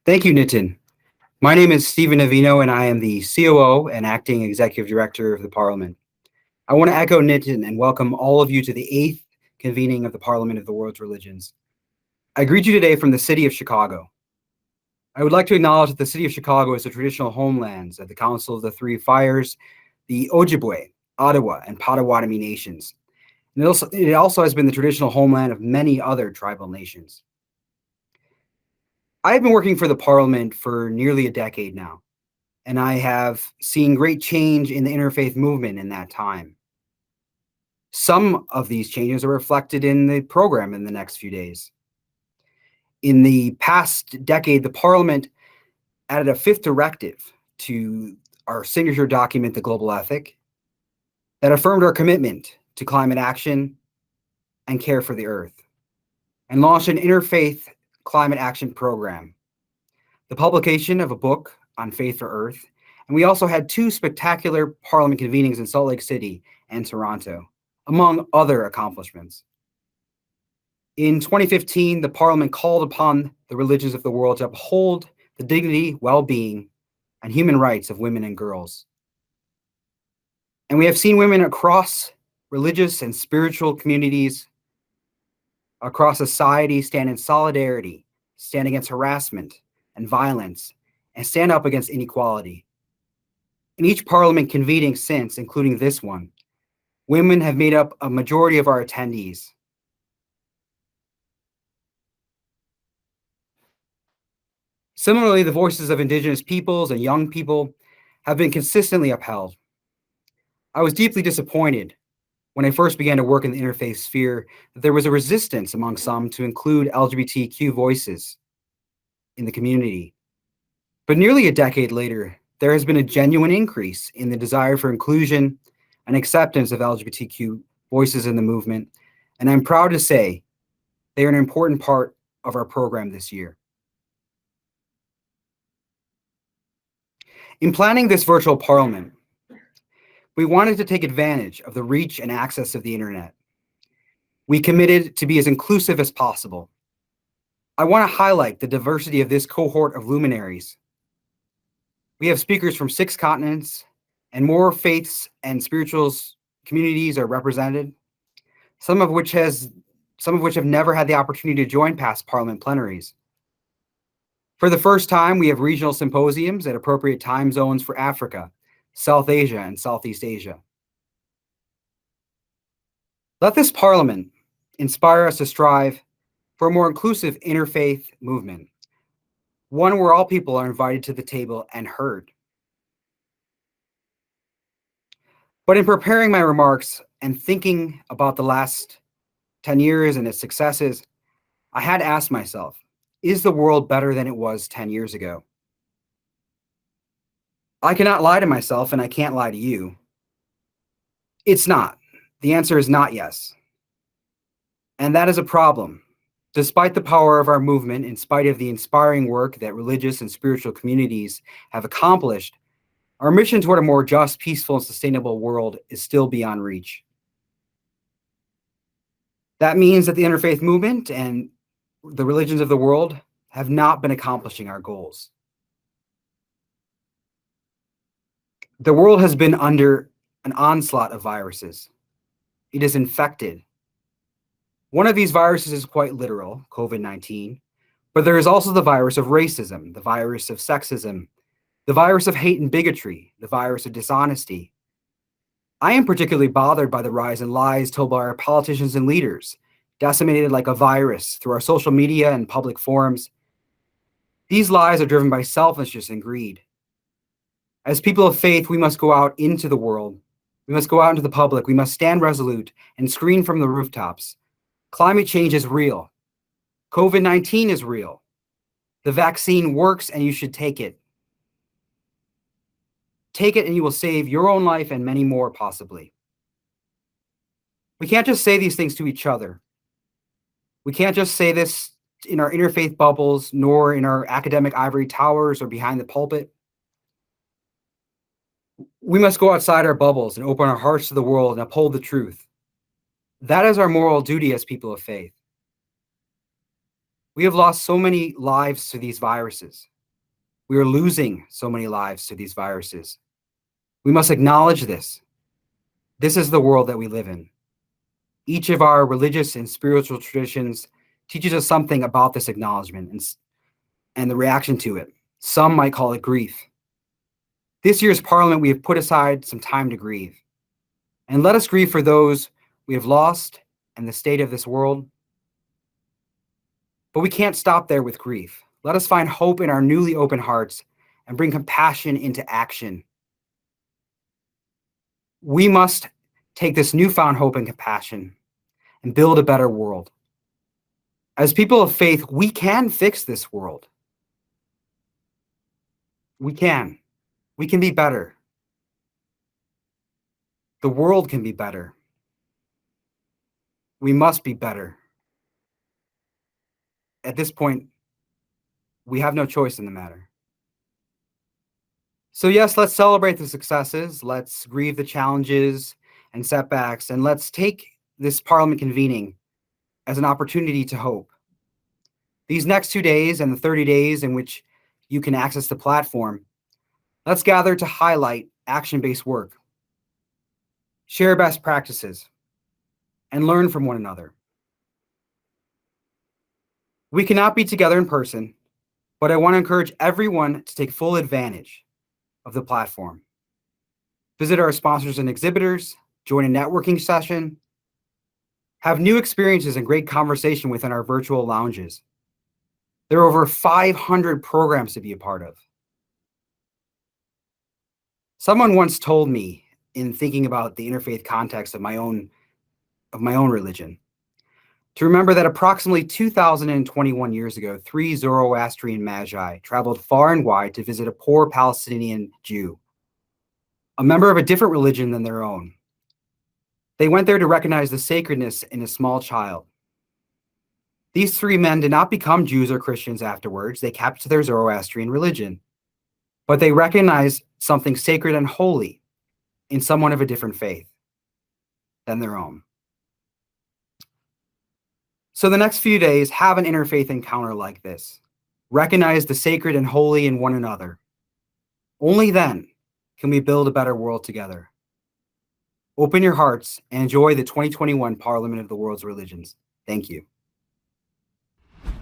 Thank you, Nitin. My name is Stephen Avino, and I am the COO and Acting Executive Director of the Parliament. I want to echo Nitin and welcome all of you to the 8th convening of the Parliament of the World's Religions. I greet you today from the city of Chicago. I would like to acknowledge that the city of Chicago is the traditional homelands of the Council of the Three Fires, the Ojibwe, Ottawa, and Potawatomi nations. And it also has been the traditional homeland of many other tribal nations. I have been working for the Parliament for nearly a decade now, and I have seen great change in the interfaith movement in that time. Some of these changes are reflected in the program in the next few days. In the past decade, the Parliament added a fifth directive to our signature document, the Global Ethic, that affirmed our commitment to climate action and care for the Earth, and launched an interfaith climate action program, the publication of a book on faith for Earth, and we also had 2 spectacular Parliament convenings in Salt Lake City and Toronto, among other accomplishments. In 2015, the Parliament called upon the religions of the world to uphold the dignity, well-being, and human rights of women and girls. And we have seen women across religious and spiritual communities across society stand in solidarity, stand against harassment and violence, and stand up against inequality. In each Parliament convening since, including this one, women have made up a majority of our attendees. Similarly, the voices of Indigenous peoples and young people have been consistently upheld. I was deeply disappointed when I first began to work in the interfaith sphere that there was a resistance among some to include LGBTQ voices in the community. But nearly a decade later, there has been a genuine increase in the desire for inclusion and acceptance of LGBTQ voices in the movement, and I'm proud to say they are an important part of our program this year. In planning this virtual Parliament, we wanted to take advantage of the reach and access of the internet. We committed to be as inclusive as possible. I want to highlight the diversity of this cohort of luminaries. We have speakers from 6 continents, and more faiths and spirituals communities are represented, some of which have never had the opportunity to join past Parliament plenaries. For the first time, we have regional symposiums at appropriate time zones for Africa, South Asia, and Southeast Asia. Let this Parliament inspire us to strive for a more inclusive interfaith movement, one where all people are invited to the table and heard. But in preparing my remarks and thinking about the last 10 years and its successes, I had to ask myself, is the world better than it was 10 years ago? I cannot lie to myself, and I can't lie to you. It's not. The answer is not yes. And that is a problem. Despite the power of our movement, in spite of the inspiring work that religious and spiritual communities have accomplished, our mission toward a more just, peaceful, and sustainable world is still beyond reach. That means that the interfaith movement and the religions of the world have not been accomplishing our goals. The world has been under an onslaught of viruses. It is infected. One of these viruses is quite literal, COVID-19, but there is also the virus of racism, the virus of sexism, the virus of hate and bigotry, the virus of dishonesty. I am particularly bothered by the rise in lies told by our politicians and leaders, decimated like a virus through our social media and public forums. These lies are driven by selfishness and greed. As people of faith, we must go out into the world. We must go out into the public. We must stand resolute and scream from the rooftops. Climate change is real. COVID-19 is real. The vaccine works and you should take it. Take it and you will save your own life and many more possibly. We can't just say these things to each other. We can't just say this in our interfaith bubbles, nor in our academic ivory towers or behind the pulpit. We must go outside our bubbles and open our hearts to the world and uphold the truth. That is our moral duty as people of faith. We have lost so many lives to these viruses. We are losing so many lives to these viruses. We must acknowledge this. This is the world that we live in. Each of our religious and spiritual traditions teaches us something about this acknowledgement and the reaction to it. Some might call it grief. This year's Parliament, we have put aside some time to grieve. And let us grieve for those we have lost and the state of this world. But we can't stop there with grief. Let us find hope in our newly open hearts and bring compassion into action. We must take this newfound hope and compassion and build a better world. As people of faith, we can fix this world. We can. We can be better. The world can be better. We must be better. At this point, we have no choice in the matter. So yes, let's celebrate the successes. Let's grieve the challenges and setbacks, and let's take this Parliament convening as an opportunity to hope. These next 2 days and the 30 days in which you can access the platform, let's gather to highlight action-based work, share best practices, and learn from one another. We cannot be together in person, but I want to encourage everyone to take full advantage of the platform. Visit our sponsors and exhibitors, join a networking session, have new experiences and great conversation within our virtual lounges. There are over 500 programs to be a part of. Someone once told me, in thinking about the interfaith context of my own religion, to remember that approximately 2,021 years ago, 3 Zoroastrian magi traveled far and wide to visit a poor Palestinian Jew, a member of a different religion than their own. They went there to recognize the sacredness in a small child. These 3 men did not become Jews or Christians afterwards. They kept to their Zoroastrian religion, but they recognized something sacred and holy in someone of a different faith than their own. So the next few days, have an interfaith encounter like this. Recognize the sacred and holy in one another. Only then can we build a better world together. Open your hearts and enjoy the 2021 Parliament of the World's Religions. Thank you.